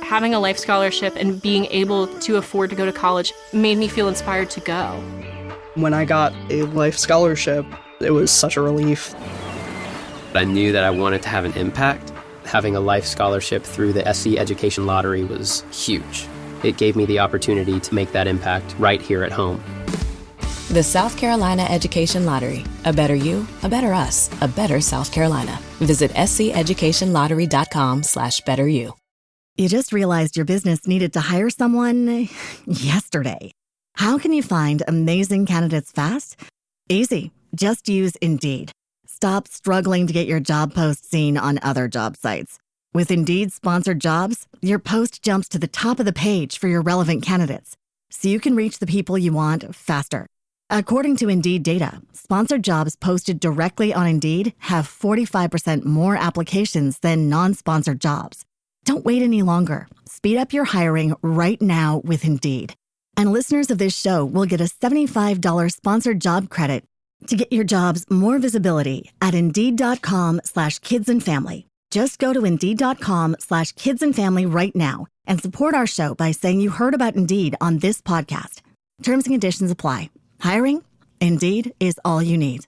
having a life scholarship and being able to afford to go to college made me feel inspired to go. When I got a life scholarship, it was such a relief. I knew that I wanted to have an impact. Having a life scholarship through the SC Education Lottery was huge. It gave me the opportunity to make that impact right here at home. The South Carolina Education Lottery. A better you, a better us, a better South Carolina. Visit sceducationlottery.com/betteryou. You just realized your business needed to hire someone yesterday. How can you find amazing candidates fast? Easy. Just use Indeed. Stop struggling to get your job post seen on other job sites. With Indeed sponsored jobs, your post jumps to the top of the page for your relevant candidates, so you can reach the people you want faster. According to Indeed data, sponsored jobs posted directly on Indeed have 45% more applications than non-sponsored jobs. Don't wait any longer. Speed up your hiring right now with Indeed. And listeners of this show will get a $75 sponsored job credit to get your jobs more visibility at Indeed.com/kidsandfamily. Just go to Indeed.com/kidsandfamily right now and support our show by saying you heard about Indeed on this podcast. Terms and conditions apply. Hiring? Indeed is all you need.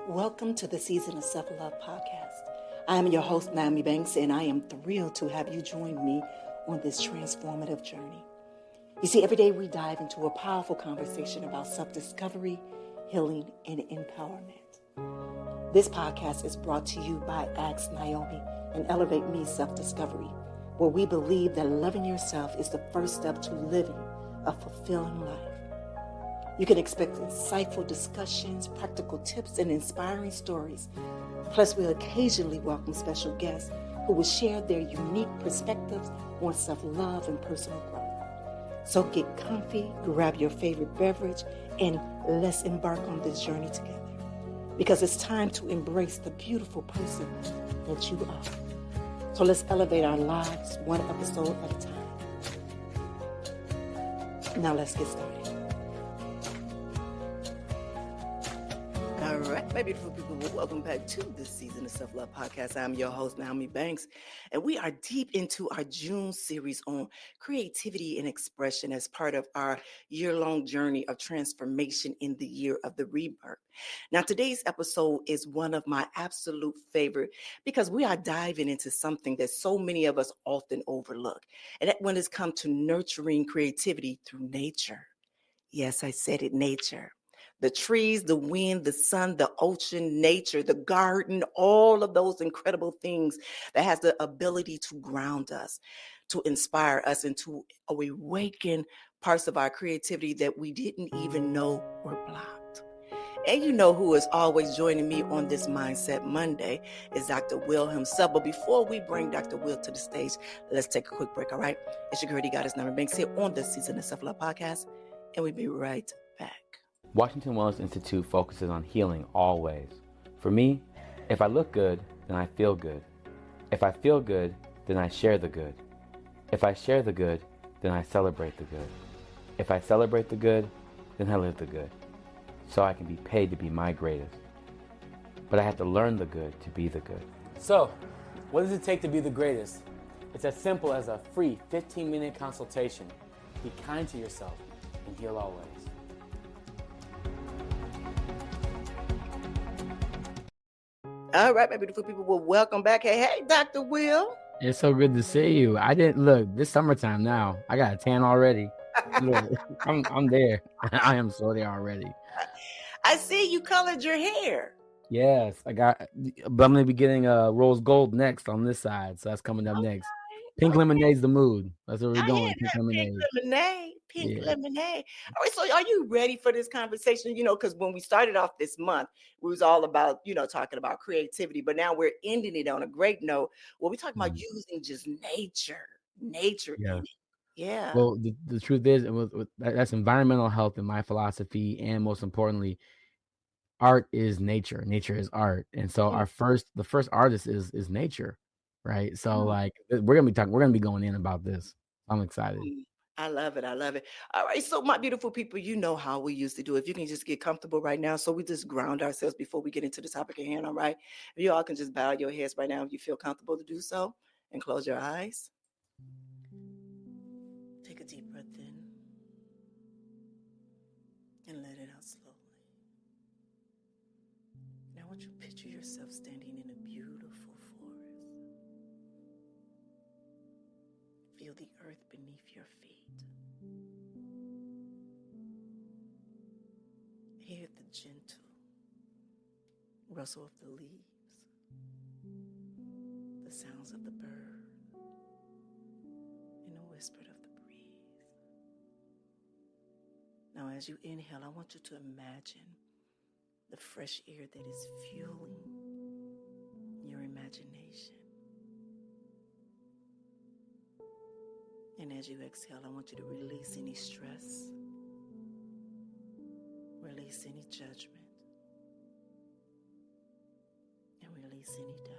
Welcome to the Season of Self-Love podcast. I am your host, Nyomi Banks, and I am thrilled to have you join me on this transformative journey. You see, every day we dive into a powerful conversation about self-discovery, healing, and empowerment. This podcast is brought to you by Ask Nyomi and Elevate Me Self-Discovery, where we believe that loving yourself is the first step to living a fulfilling life. You can expect insightful discussions, practical tips, and inspiring stories. Plus, we'll occasionally welcome special guests who will share their unique perspectives on self-love and personal growth. So get comfy, grab your favorite beverage, and let's embark on this journey together. Because it's time to embrace the beautiful person that you are. So let's elevate our lives one episode at a time. Now let's get started. All right, my beautiful people, well, welcome back to this Season of Self-Love podcast. I'm your host, Nyomi Banks, and we are deep into our June series on creativity and expression as part of our year-long journey of transformation in the year of the rebirth. Now, today's episode is one of my absolute favorite because we are diving into something that so many of us often overlook, and that when it's come to nurturing creativity through nature. Yes, I said it, nature. The trees, the wind, the sun, the ocean, nature, the garden, all of those incredible things that has the ability to ground us, to inspire us, and to awaken parts of our creativity that we didn't even know were blocked. And you know who is always joining me on this Mindset Monday is Dr. Will himself. But before we bring Dr. Will to the stage, let's take a quick break, all right? It's your girl, Goddess Nyomi Banks here on the Season of Self-Love podcast, and we'll be right back. Washington Wellness Institute focuses on healing always. For me, if I look good, then I feel good. If I feel good, then I share the good. If I share the good, then I celebrate the good. If I celebrate the good, then I live the good. So I can be paid to be my greatest. But I have to learn the good to be the good. So, what does it take to be the greatest? It's as simple as a free 15-minute consultation. Be kind to yourself and heal always. All right, my beautiful people, well, welcome back. Hey, Dr. Will. It's so good to see you. I didn't look. This summertime now. I got a tan already. Look, I'm there. I am so there already. I see you colored your hair. Yes, but I'm gonna be getting rose gold next on this side, so that's coming up next. Pink lemonade's the mood. That's where we're going. Pink lemonade. Pink lemonade. All right, so are you ready for this conversation? You know, because when we started off this month, we was all about, talking about creativity, but now we're ending it on a great note. Well, we're talking about using just nature in it. Yeah. Well, the truth is, that's environmental health in my philosophy, and most importantly, art is nature. Nature is art, and so the first artist is nature, right? So like we're gonna be going in about this. I'm excited. I love it. All right, so my beautiful people, you know how we used to do it. If you can just get comfortable right now, so we just ground ourselves before we get into the topic at hand. All right, if you all can just bow your heads right now if you feel comfortable to do so, and close your eyes. deep breath in and let it out slowly. Now I want you to picture yourself standing in a beautiful forest. Feel the earth beneath your feet. Hear the gentle rustle of the leaves, the sounds of the bird, and the whisper of the breeze. Now, as you inhale, I want you to imagine the fresh air that is fueling your imagination. And as you exhale, I want you to release any stress, release any judgment, and release any doubt.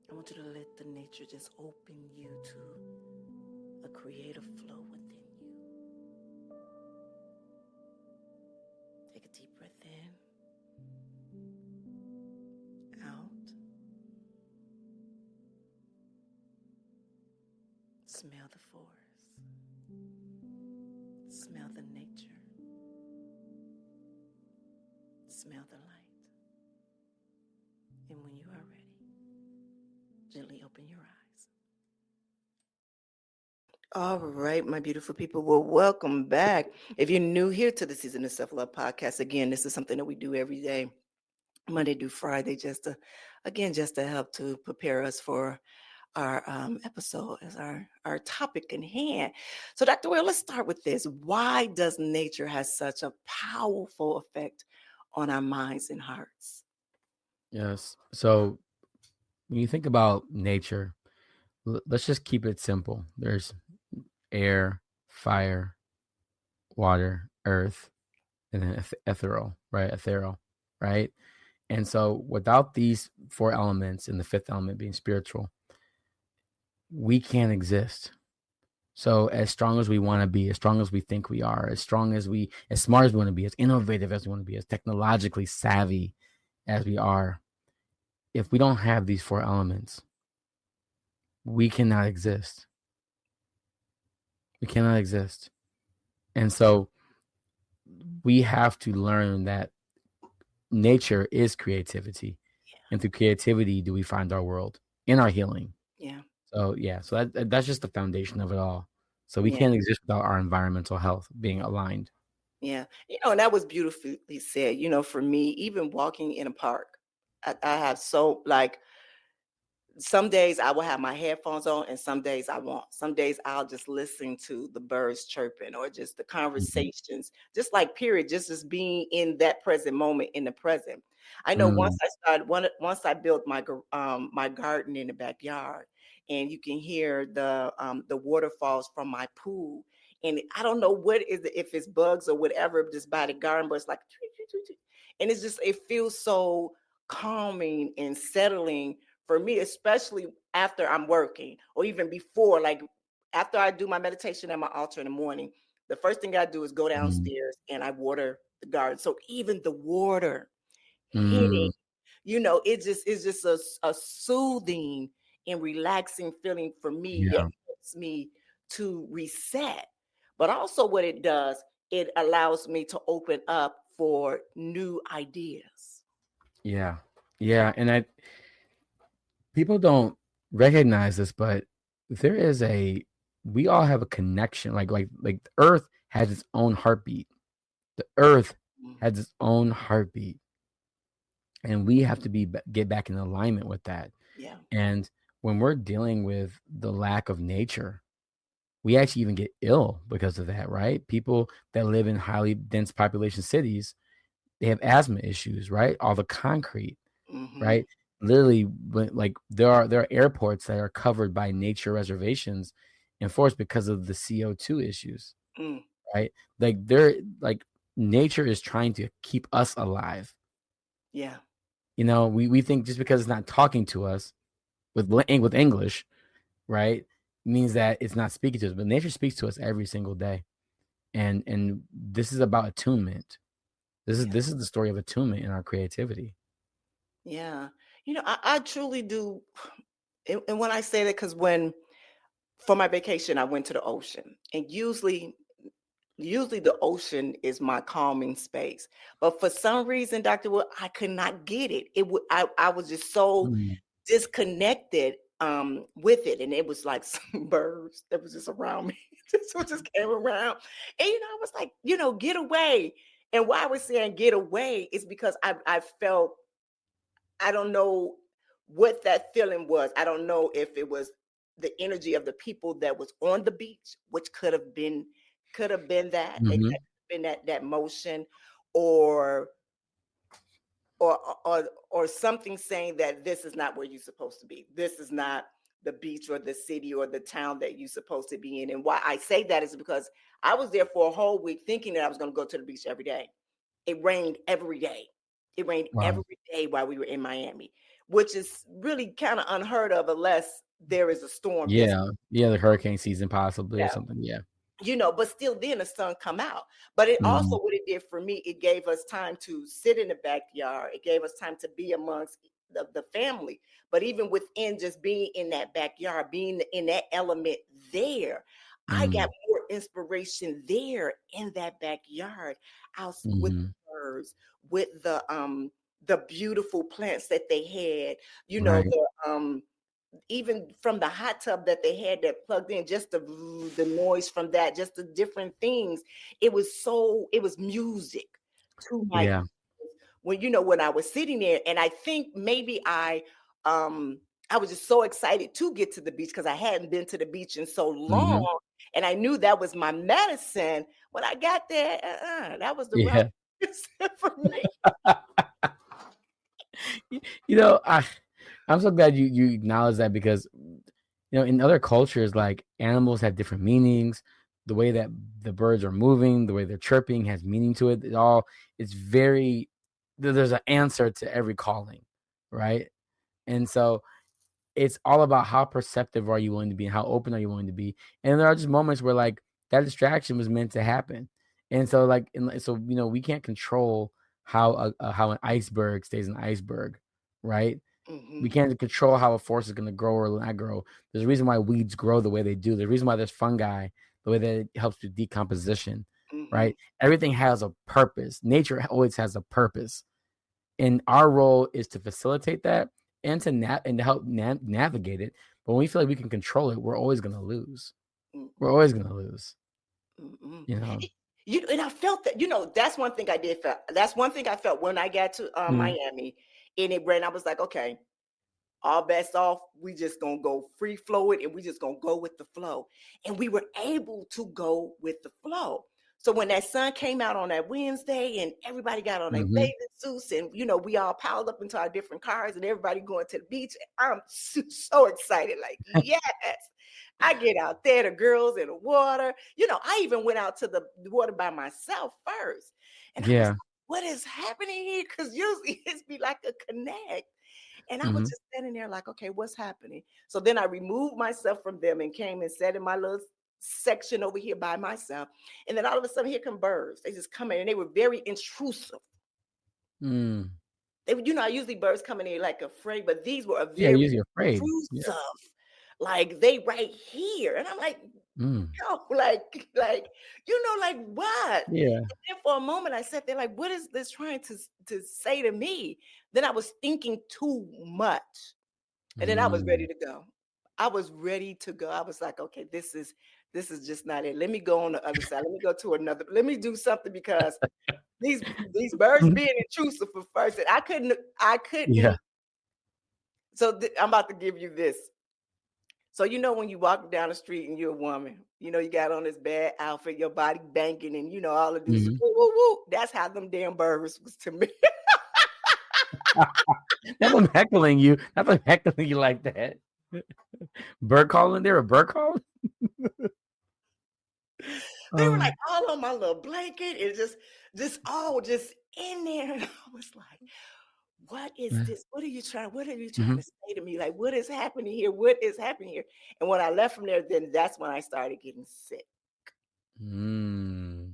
I want you to let the nature just open you to a creative flow within you. Take a deep breath in, out. Smell the forest. Smell the nature. Smell the light. And when you are ready, gently open your eyes. All right, my beautiful people. Well, welcome back. If you're new here to the Season of Self-Love podcast, again, this is something that we do every day, Monday through Friday, just to help to prepare us for our episode as our topic in hand. So, Dr. Will, let's start with this. Why does nature have such a powerful effect on our minds and hearts? Yes. So when you think about nature, let's just keep it simple. There's air, fire, water, earth, and then ethereal, right? And so without these four elements, and the fifth element being spiritual, we can't exist. So as strong as we want to be, as strong as we think we are, as smart as we want to be, as innovative as we want to be, as technologically savvy as we are, if we don't have these four elements, we cannot exist. We cannot exist. And so we have to learn that nature is creativity. Yeah. And through creativity do we find our world in our healing. Yeah. So that's just the foundation of it all. So we Yeah. can't exist without our environmental health being aligned. Yeah. And that was beautifully said. For me, even walking in a park, I have some days I will have my headphones on and some days I won't. Some days I'll just listen to the birds chirping or just the conversations, just like period, just as being in that present moment in the present. I know once I built my garden in the backyard, and you can hear the waterfalls from my pool. And I don't know what is it, if it's bugs or whatever, just by the garden, but it's like, and it feels so calming and settling for me, especially after I'm working or even before, like after I do my meditation at my altar in the morning, the first thing I do is go downstairs and I water the garden. So even the water hitting, it's just a soothing and relaxing feeling for me that helps me to reset. But also what it does, it allows me to open up for new ideas. Yeah. And people don't recognize this, but we all have a connection. Like the earth has its own heartbeat. The earth has its own heartbeat. And we have to get back in alignment with that. Yeah. And when we're dealing with the lack of nature, we actually even get ill because of that, right? People that live in highly dense population cities, they have asthma issues, right? All the concrete, right? Literally, like there are airports that are covered by nature reservations enforced because of the CO2 issues, right? Like nature is trying to keep us alive. Yeah. We think just because it's not talking to us with English, right, means that it's not speaking to us. But nature speaks to us every single day, and this is about attunement. This is the story of attunement in our creativity. Yeah. I truly do And when I say that, because for my vacation, I went to the ocean, and usually the ocean is my calming space. But for some reason, Dr. Wood, I could not get it. I was just so Mm. disconnected with it. And it was like some birds that was just around me. just came around. And I was like, get away. And why I was saying get away is because I felt, I don't know what that feeling was. I don't know if it was the energy of the people that was on the beach, which could have been that. It could Hmm. have been that motion, or or or something saying that this is not where you're supposed to be. This is not the beach or the city or the town that you're supposed to be in. And why I say that is because I was there for a whole week thinking that I was going to go to the beach every day. It rained every day. It rained Wow. every day while we were in Miami, which is really kind of unheard of unless there is a storm this. Yeah. Yeah. The hurricane season possibly or something. Yeah. But still then the sun come out. But it also, Hmm. what it did for me, it gave us time to sit in the backyard. It gave us time to be amongst the family. But even within just being in that backyard, being in that element there, I got Mm. more inspiration there in that backyard, out with Hmm. the birds, with the beautiful plants that they had, Right. even from the hot tub that they had that plugged in, just the noise from that, just the different things. It was music to my Yeah. when I was sitting there. And I think maybe I was just so excited to get to the beach because I hadn't been to the beach in so Hmm. long. And I knew that was my medicine. When I got there, that was the wrong Yeah. medicine for me. You know, I'm so glad you acknowledge that because in other cultures, like animals have different meanings. The way that the birds are moving, the way they're chirping has meaning to it. It's very there's an answer to every calling, right? And so it's all about how perceptive are you willing to be and how open are you willing to be. And there are just moments where like that distraction was meant to happen. And so we can't control how an iceberg stays an iceberg, right? We Hmm. can't control how a forest is going to grow or not grow. There's a reason why weeds grow the way they do. There's a reason why there's fungi, the way that it helps with decomposition, Hmm. right? Everything has a purpose. Nature always has a purpose. And our role is to facilitate that and to help navigate it. But when we feel like we can control it, we're always going to lose. We're always going to lose, Mm-mm. you know? And I felt that, that's one thing I did feel. That's one thing I felt when I got to Mhm. Miami, and it ran. I was like, okay, all bets off. We just gonna go free flowing, and we just gonna go with the flow. And we were able to go with the flow. So when that sun came out on that Wednesday, and everybody got on their Mhm. bathing suits, and we all piled up into our different cars, and everybody going to the beach. I'm so excited, like yes. I get out there, the girls in the water. I even went out to the water by myself first. And I was Yeah. like, what is happening here? Because usually it's be like a connect. And I was Mhm. just standing there like, okay, what's happening? So then I removed myself from them and came and sat in my little section over here by myself. And then all of a sudden, here come birds. They just come in and they were very intrusive. Mm. Usually birds come in here like afraid, but these were a Yeah, very usually afraid. Yeah. intrusive. Like they right here. And I'm like, Mm. yo, like what? Yeah. And then for a moment I sat there like, what is this trying to say to me? Then I was thinking too much. And then I was ready Mm. to go. I was ready to go. I was like, okay, this is just not it. Let me go on the other side. Let me go to another. Let me do something because these birds Mhm. being intrusive for first. And I couldn't. Yeah. So I'm about to give you this. So when you walk down the street and you're a woman, you got on this bad outfit, your body banging, and all it do is Mhm. woo woo woo. That's how them damn birds was to me. Not them heckling you. Not them heckling you like that. Bird calling? There a bird calling? They were like Um, all on my little blanket. It just all just in there. And I was like, what is yeah. this? What are you trying Mhm. to say to me? Like, what is happening here? What is happening here? And when I left from there, then that's when I started getting sick. Mm.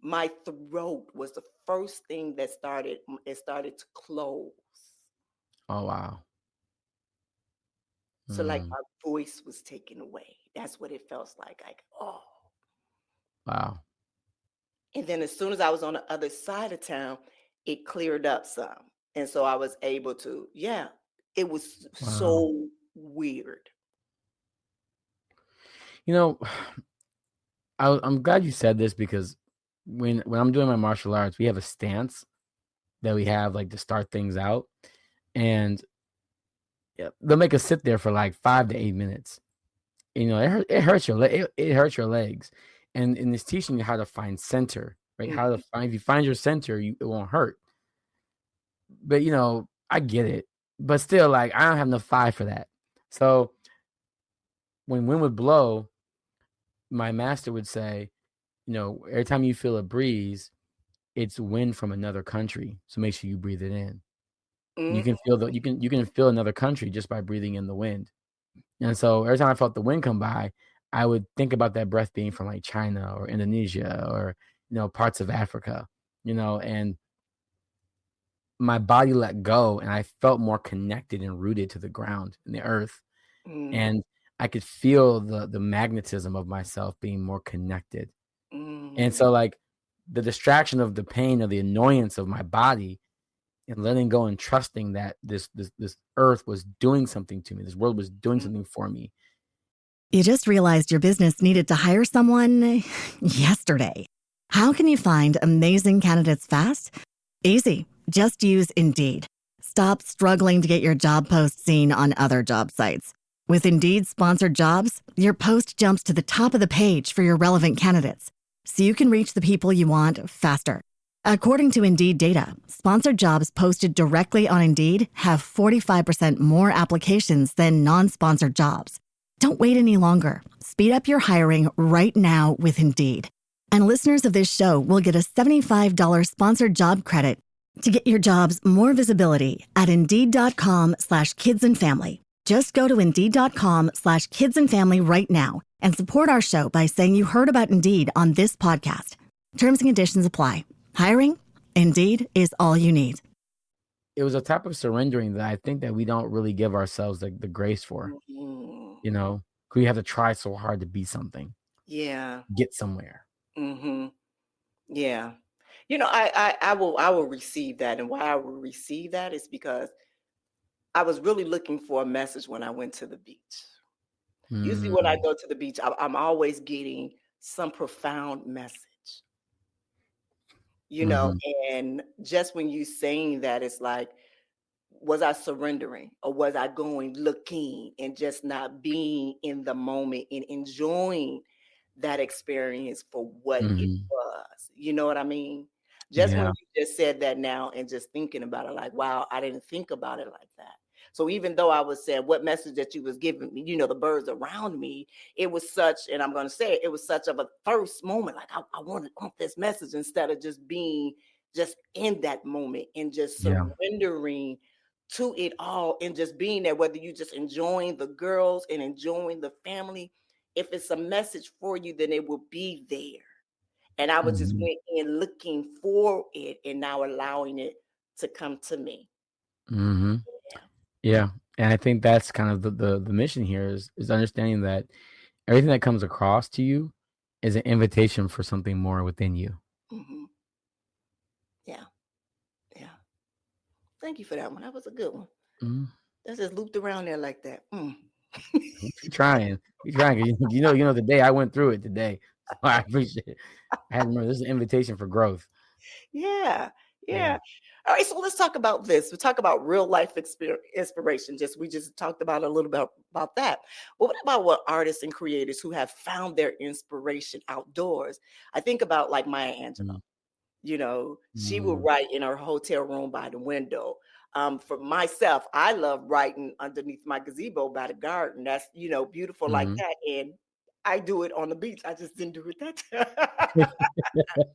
My throat was the first thing that started to close. Oh, wow. So like Mm. my voice was taken away. That's what it felt like. Like, oh. Wow. And then as soon as I was on the other side of town, it cleared up some. And so I was able to, yeah, it was Wow. so weird. You know, I'm glad you said this because when I'm doing my martial arts, we have a stance that we have like to start things out, and they'll make us sit there for like 5 to 8 minutes. You know, it hurts it hurts your legs, and it's teaching you how to find center, right? How to Mhm. find if you find your center, it won't hurt. But you know, I get it, but still, like I don't have enough five for that. So when wind would blow, my master would say, you know, every time you feel a breeze, it's wind from another country. So make sure you breathe it in. You Mhm. can feel you can feel another country just by breathing in the wind. And so every time I felt the wind come by, I would think about that breath being from like China or Indonesia or parts of Africa, and my body let go and I felt more connected and rooted to the ground and the earth. Mhm. And I could feel the magnetism of myself being more connected. And Mhm. so like the distraction of the pain or the annoyance of my body and letting go and trusting that this earth was doing something to me, this world was doing something for me. You just realized your business needed to hire someone yesterday. How can you find amazing candidates fast? Easy. Just use Indeed. Stop struggling to get your job post seen on other job sites. With Indeed sponsored jobs, your post jumps to the top of the page for your relevant candidates, so you can reach the people you want faster. According to Indeed data, sponsored jobs posted directly on Indeed have 45% more applications than non-sponsored jobs. Don't wait any longer. Speed up your hiring right now with Indeed. And listeners of this show will get a $75 sponsored job credit to get your jobs more visibility at Indeed.com/kids and family. Just go to Indeed.com/kids and family right now and support our show by saying you heard about Indeed on this podcast. Terms and conditions apply. Hiring? Indeed is all you need. It was a type of surrendering that I think that we don't really give ourselves the grace for, Mhm. 'cause we have to try so hard to be something, Yeah. get somewhere. Mhm. Yeah. I will receive that. And why I will receive that is because I was really looking for a message when I went to the beach. Usually when I Mm, go to the beach, I'm always getting some profound message, you know, mhm, and just when you saying that, it's like, was I surrendering or was I going looking and just not being in the moment and enjoying that experience for what it mhm. was? You know what I mean? Just when Yeah. you just said that now and just thinking about it, like, wow, I didn't think about it like that. So even though I was saying what message that you was giving me, the birds around me, it was such, and I'm going to say it, it was such of a thirst moment. Like I want this message instead of just being just in that moment and just Yeah. surrendering to it all and just being there, whether you just enjoying the girls and enjoying the family. If it's a message for you, then it will be there. And I was just Mhm, went in looking for it and now allowing it to come to me. mhm. Yeah. Yeah, and I think that's kind of the mission here is understanding that everything that comes across to you is an invitation for something more within you. Hmm. Yeah. Yeah. Thank you for that one. That was a good one. Mhm. That's just looped around there like that. Mm. Keep trying. Keep trying. 'Cause you know, the day I went through it today. So I appreciate it. I had to remember this is an invitation for growth. Yeah, Yeah. yeah. All right, so let's talk about this. We talk about real life inspiration. We just talked about a little bit about that. But what about what artists and creators who have found their inspiration outdoors? I think about like Maya Angelou. Mm, She would mm, write in her hotel room by the window. For myself, I love writing underneath my gazebo by the garden. That's beautiful like mhm. that, and I do it on the beach. I just didn't do it that time.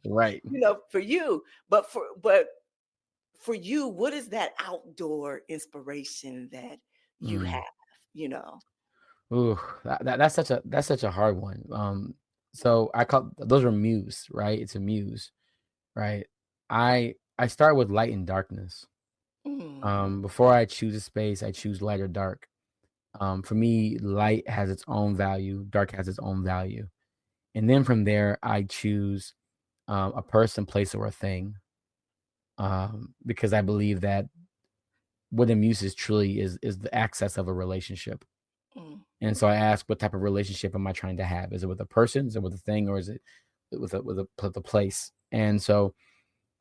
Right. For you. But for you, what is that outdoor inspiration that you have? Mm. You know. Ooh, that's such a hard one. So I call those are muse, right? It's a muse, right? I start with light and darkness. Mm, Before I choose a space, I choose light or dark. For me, light has its own value, dark has its own value. And then from there, I choose a person, place, or a thing, because I believe that what amuses truly is the access of a relationship. Mm. And so I ask, what type of relationship am I trying to have? Is it with a person? Is it with a thing? Or is it with a place? And so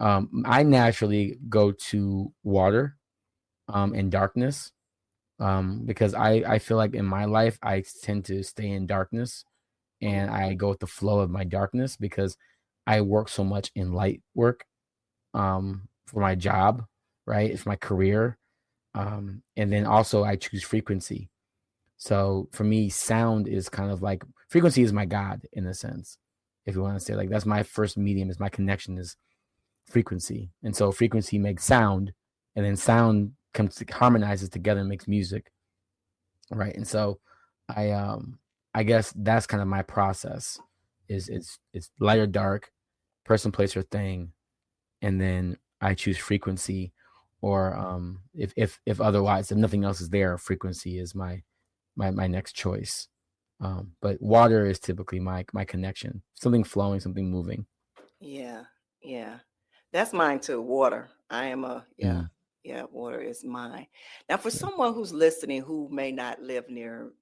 I naturally go to water and darkness, because I feel like in my life, I tend to stay in darkness and I go with the flow of my darkness because I work so much in light work for my job, right? It's my career. And then also I choose frequency. So for me, sound is kind of like frequency is my God in a sense. If you want to say like that's my first medium, is my connection is frequency. And so frequency makes sound, and then sound harmonizes together and makes music. Right. And so I guess that's kind of my process is it's light or dark, person, place, or thing, and then I choose frequency, or if otherwise, if nothing else is there, frequency is my next choice. But water is typically my connection, something flowing, something moving. Yeah, yeah. That's mine too. Water. I am a Mm, yeah, water is mine. Now, for yeah. someone who's listening who may not live near,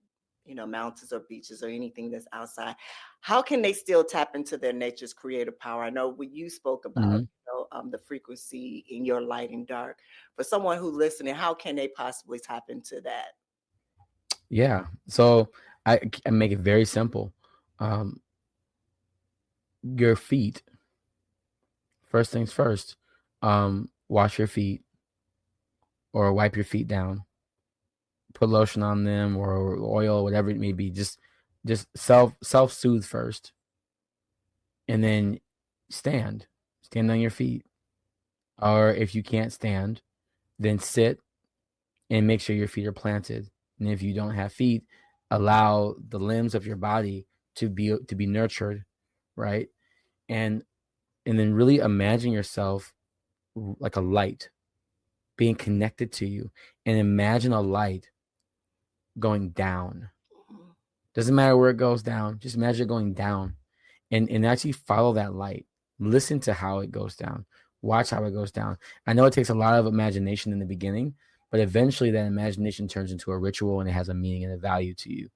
mountains or beaches or anything that's outside, how can they still tap into their nature's creative power? I know when you spoke about, Mhm. the frequency in your light and dark. For someone who's listening, how can they possibly tap into that? Yeah. So I make it very simple. Um, your feet, first things first. Wash your feet or wipe your feet down. Put lotion on them or oil, whatever it may be. Just self soothe first, and then stand. Stand on your feet. Or if you can't stand, then sit and make sure your feet are planted. And if you don't have feet, allow the limbs of your body to be nurtured, right? And and then really imagine yourself like a light being connected to you, and imagine a light going down. Mhm. Doesn't matter where it goes down, just imagine it going down, and actually follow that light. Listen to how it goes down. Watch how it goes down. I know it takes a lot of imagination in the beginning, but eventually that imagination turns into a ritual and it has a meaning and a value to you.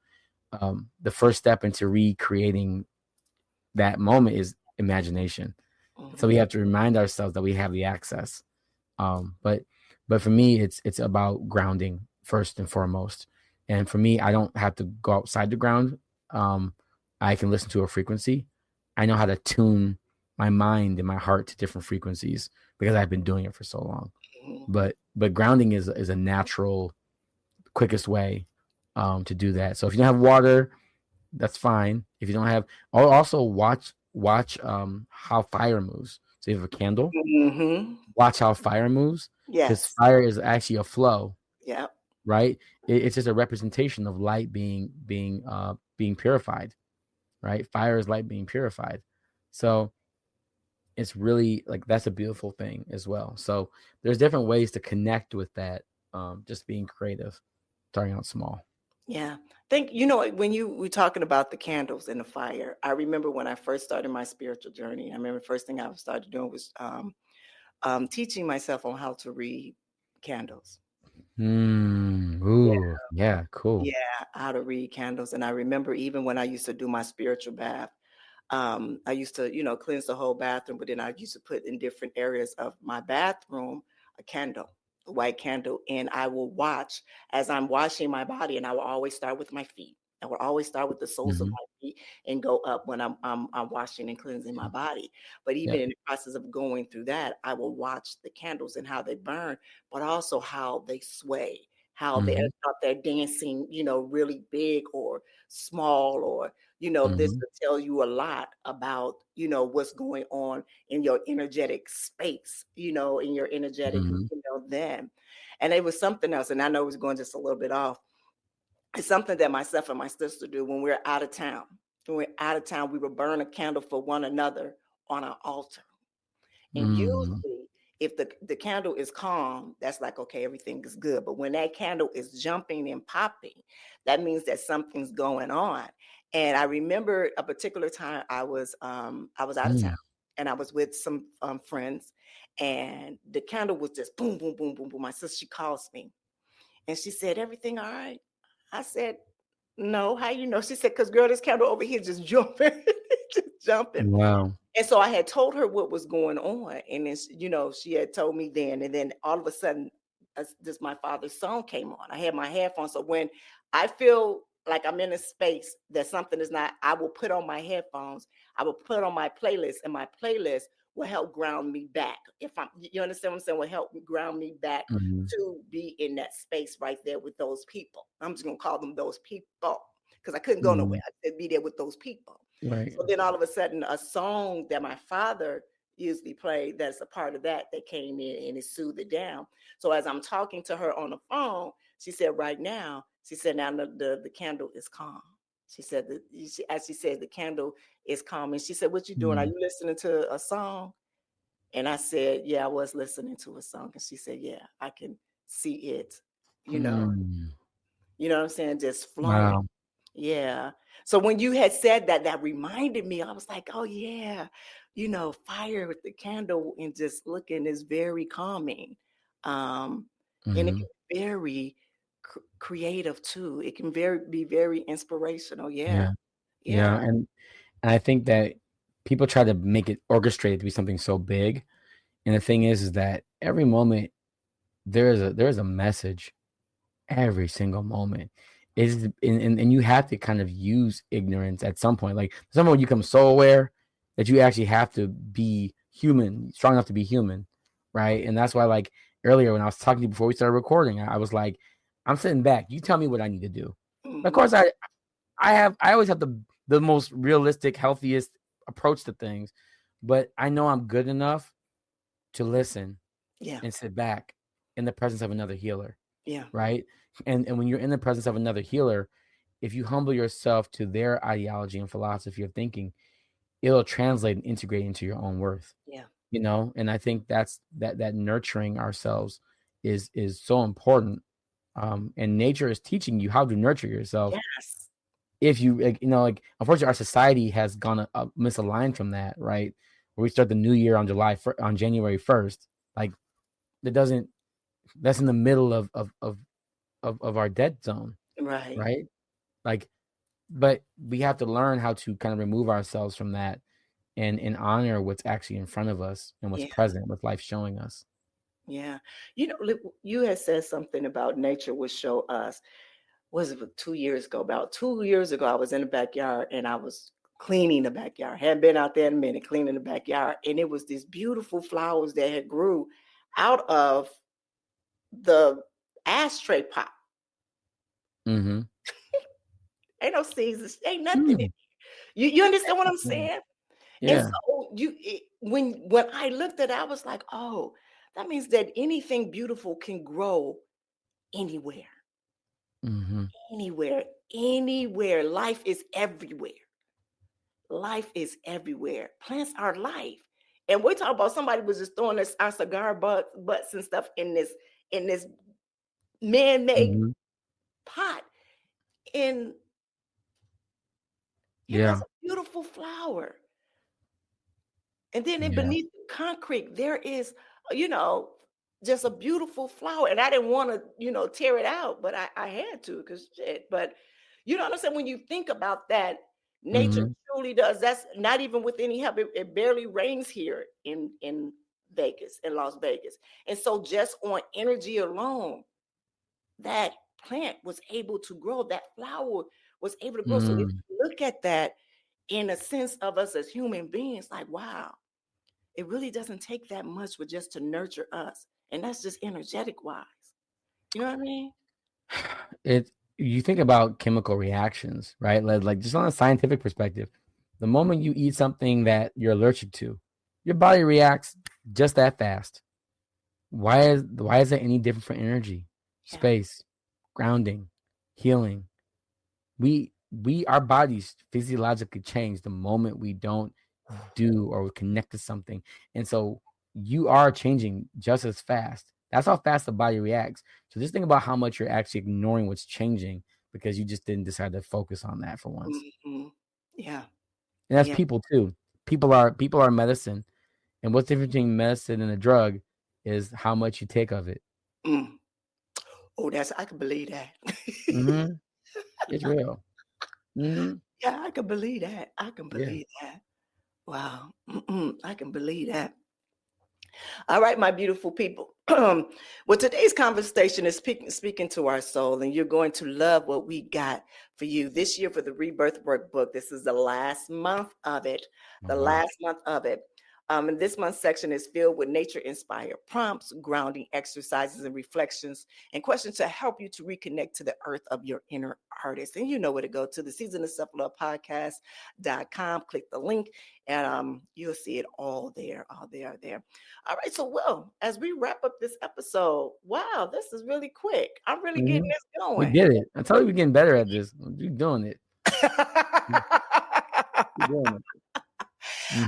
The first step into recreating that moment is imagination. So we Mhm. have to remind ourselves that we have the access. But for me, it's about grounding first and foremost. And for me, I don't have to go outside the ground. Um, I can listen to a frequency. I know how to tune my mind and my heart to different frequencies because I've been doing it for so long. Mhm. But grounding is a natural, quickest way to do that. So if you don't have water, that's fine. If you don't have, also watch how fire moves. So you have a candle, Mhm. watch how fire moves, because Yes. fire is actually a flow, Yep. right? It's just a representation of light being purified, right? Fire is light being purified. So it's really like that's a beautiful thing as well. So there's different ways to connect with that. Just being creative, starting out small. Yeah. Think, when you were talking about the candles and the fire, I remember when I first started my spiritual journey. I remember the first thing I started doing was teaching myself on how to read candles. Yeah. Ooh, yeah, cool. Yeah, how to read candles. And I remember even when I used to do my spiritual bath, I used to, cleanse the whole bathroom, but then I used to put in different areas of my bathroom a candle, a white candle, and I will watch as I'm washing my body, and I will always start with my feet. I will always start with the soles of Hmm. my feet and go up when I'm washing and cleansing my body. But even Yep. in the process of going through that, I will watch the candles and how they burn, but also how they sway, how Hmm. they're dancing, really big or small, or this Hmm. will tell you a lot about, what's going on in your energetic space, in your energetic, Hmm. then. And it was something else. And I know it was going just a little bit off. It's something that myself and my sister do when we're out of town. When we're out of town, we will burn a candle for one another on our altar. And Mm. usually if the candle is calm, that's like, okay, everything is good. But when that candle is jumping and popping, that means that something's going on. And I remember a particular time I was out of town, and I was with some friends, and the candle was just boom, boom, boom, boom, boom. My sister, she calls me, and she said, "Everything all right?" I said, "No, how you know?" She said, "Because girl, this candle over here just jumping, just jumping." Wow. And so I had told her what was going on, and then she had told me then, and then all of a sudden, this my father's song came on. I had my headphones, so when I feel like I'm in a space that something is not, I will put on my headphones. I will put on my playlist, and my playlist will help ground me back. If you understand what I'm saying, will help ground me back to be in that space right there with those people. I'm just gonna call them those people because I couldn't go nowhere. I could be there with those people. Right. So then all of a sudden, a song that my father usually played, that's a part of that came in and it soothed it down. So as I'm talking to her on the phone, she said, right now, she said, now the candle is calm. She said, as she said, the candle is calm. And she said, what you doing? Are you listening to a song? And I said, yeah, I was listening to a song. And she said, yeah, I can see it, you know what I'm saying? Just flowing. Wow. Yeah. So when you had said that, that reminded me, I was like, oh yeah, fire with the candle and just looking is very calming. And it can be very creative too. It can be very inspirational. Yeah. Yeah. Yeah. And I think that people try to make it orchestrated to be something so big. And the thing is that every moment there is a message every single moment. Is and you have to kind of use ignorance at some point. Like some point you become so aware that you actually have to be human, strong enough to be human, right? And that's why, like earlier when I was talking to you before we started recording, I was like, I'm sitting back. You tell me what I need to do. Of course, I always have the most realistic, healthiest approach to things, but I know I'm good enough to listen Yeah. and sit back in the presence of another healer. Yeah. Right. And when you're in the presence of another healer, if you humble yourself to their ideology and philosophy of thinking, it'll translate and integrate into your own worth. Yeah. And I think that nurturing ourselves is so important. And nature is teaching you how to nurture yourself. Yes. If you unfortunately our society has gone misaligned from that, right? Where we start the new year on January 1st, like that's in the middle of our dead zone, Right. right? Like, but we have to learn how to kind of remove ourselves from that and honor what's actually in front of us and what's present, what life's showing us. Yeah. You had said something about nature would show us. Was it 2 years ago? About 2 years ago, I was in the backyard and I was cleaning the backyard. Hadn't been out there in a minute, cleaning the backyard. And it was these beautiful flowers that had grew out of the ashtray pot. Mm-hmm. Ain't no seasons, ain't nothing in here. You understand what I'm saying? And Yeah. so when I looked at it, I was like, oh, that means that anything beautiful can grow anywhere. Mm-hmm. Anywhere. Life is everywhere. Life is everywhere. Plants are life. And we're talking about somebody was just throwing our cigar butts and stuff in this man-made pot. And that's a beautiful flower. And then beneath the concrete, there is, just a beautiful flower. And I didn't want to, tear it out, but I had to because shit. But you know what I'm saying? When you think about that, nature truly does. That's not even with any help. It barely rains here in Vegas, in Las Vegas. And so just on energy alone, that plant was able to grow. That flower was able to grow. So if you look at that in a sense of us as human beings, like, wow, it really doesn't take that much for just to nurture us. And that's just energetic wise. You know what I mean? You think about chemical reactions, right? Like just on a scientific perspective, the moment you eat something that you're allergic to, your body reacts just that fast. Why is that any different for energy, space, grounding, healing? Our bodies physiologically change the moment we don't do or connect to something. And so you are changing just as fast. That's how fast the body reacts. So just think about how much you're actually ignoring what's changing because you just didn't decide to focus on that for once. Mhm. Yeah. And that's Yeah. people too. People are medicine. And what's the difference between medicine and a drug is how much you take of it. Mm. Oh, I can believe that. Mm-hmm. It's real. Mm-hmm. Yeah, I can believe that. I can Yeah. believe that. Wow. I can believe that. All right, my beautiful people. Well, today's conversation is speaking to our soul, and you're going to love what we got for you this year for the Rebirth Workbook. This is the last month of it. And this month's section is filled with nature-inspired prompts, grounding exercises and reflections, and questions to help you to reconnect to the earth of your inner artist. And you know where to go to the Season of Self-Love podcast.com. Click the link, and you'll see it all there. All right, so as we wrap up this episode, wow, this is really quick. I'm really getting this We going. did it. I told you we're getting better at this. You're doing it. You're doing it.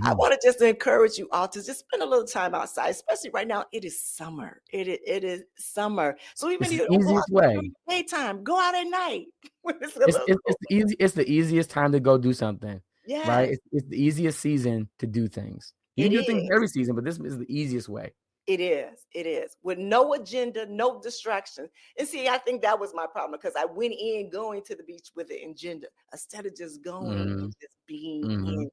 I want to just encourage you all to just spend a little time outside, especially right now. It is summer. It is summer. So even It's if the you don't go out easiest way. during the daytime, go out at night. It's the easiest time to go do something. Yes. Right? It's the easiest season to do things. You can do things every season, but this is the easiest way. It is. With no agenda, no distraction. And see, I think that was my problem because I went in going to the beach with an agenda instead of just going and just being in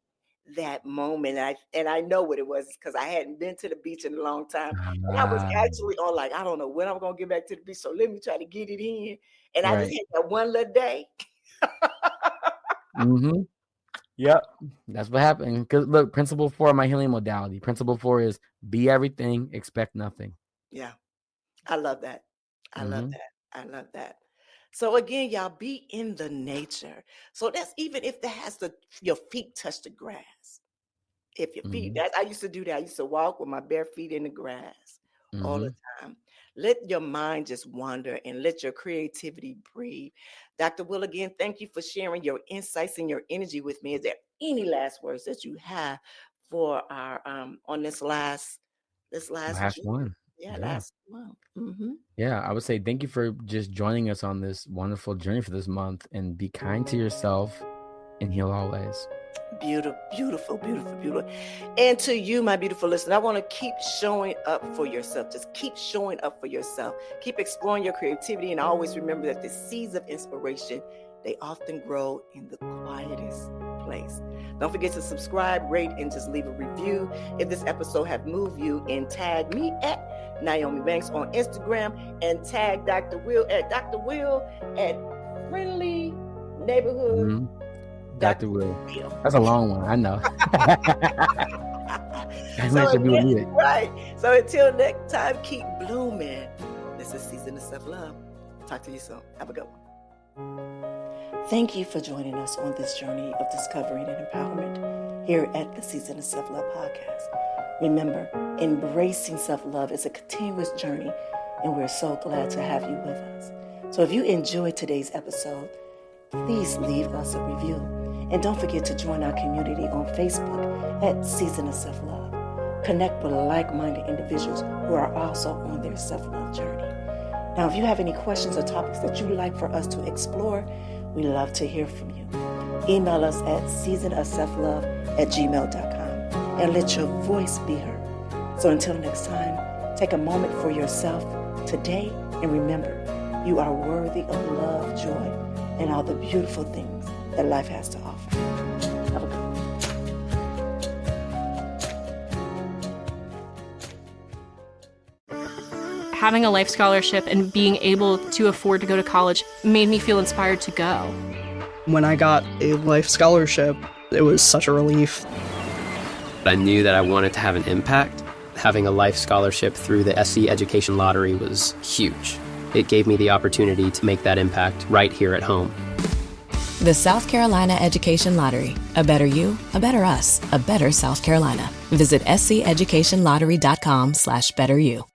that moment. And I know what it was because I hadn't been to the beach in a long time. And I was actually on I don't know when I'm going to get back to the beach. So let me try to get it in. And I just had that one little day. Yep. That's what happened. Because look, principle 4 of my healing modality. Principle 4 is be everything, expect nothing. Yeah. I love that. I love that. So again, y'all be in the nature. So that's even if that has your feet touch the grass. If your feet, I used to do that. I used to walk with my bare feet in the grass all the time. Let your mind just wander and let your creativity breathe. Dr. Will, again, thank you for sharing your insights and your energy with me. Is there any last words that you have for our on this last one? Yeah, last month. Yeah, I would say thank you for just joining us on this wonderful journey for this month, and be kind to yourself and heal always. Beautiful. And to you, my beautiful listener, I want to keep showing up for yourself. Just keep showing up for yourself. Keep exploring your creativity, and always remember that the seeds of inspiration, they often grow in the quietest place. Don't forget to subscribe, rate, and just leave a review. If this episode have moved you, and tag me at Nyomi Banks on Instagram, and tag Dr. Will at Friendly Neighborhood. Dr. Will. That's a long one, I know. Right. So until next time, keep blooming. This is Season of Self-Love. Talk to you soon. Have a good one. Thank you for joining us on this journey of discovery and empowerment here at the Season of Self-Love podcast. Remember, embracing self-love is a continuous journey, and we're so glad to have you with us. So if you enjoyed today's episode, please leave us a review. And don't forget to join our community on Facebook at Season of Self-Love. Connect with like-minded individuals who are also on their self-love journey. Now, if you have any questions or topics that you'd like for us to explore, we love to hear from you. Email us at seasonofselflove@gmail.com and let your voice be heard. So until next time, take a moment for yourself today, and remember, you are worthy of love, joy, and all the beautiful things that life has to offer. Have a good one. Having a life scholarship and being able to afford to go to college made me feel inspired to go. When I got a life scholarship, it was such a relief. I knew that I wanted to have an impact. Having a life scholarship through the SC Education Lottery was huge. It gave me the opportunity to make that impact right here at home. The South Carolina Education Lottery. A better you, a better us, a better South Carolina. Visit sceducationlottery.com/betteryou.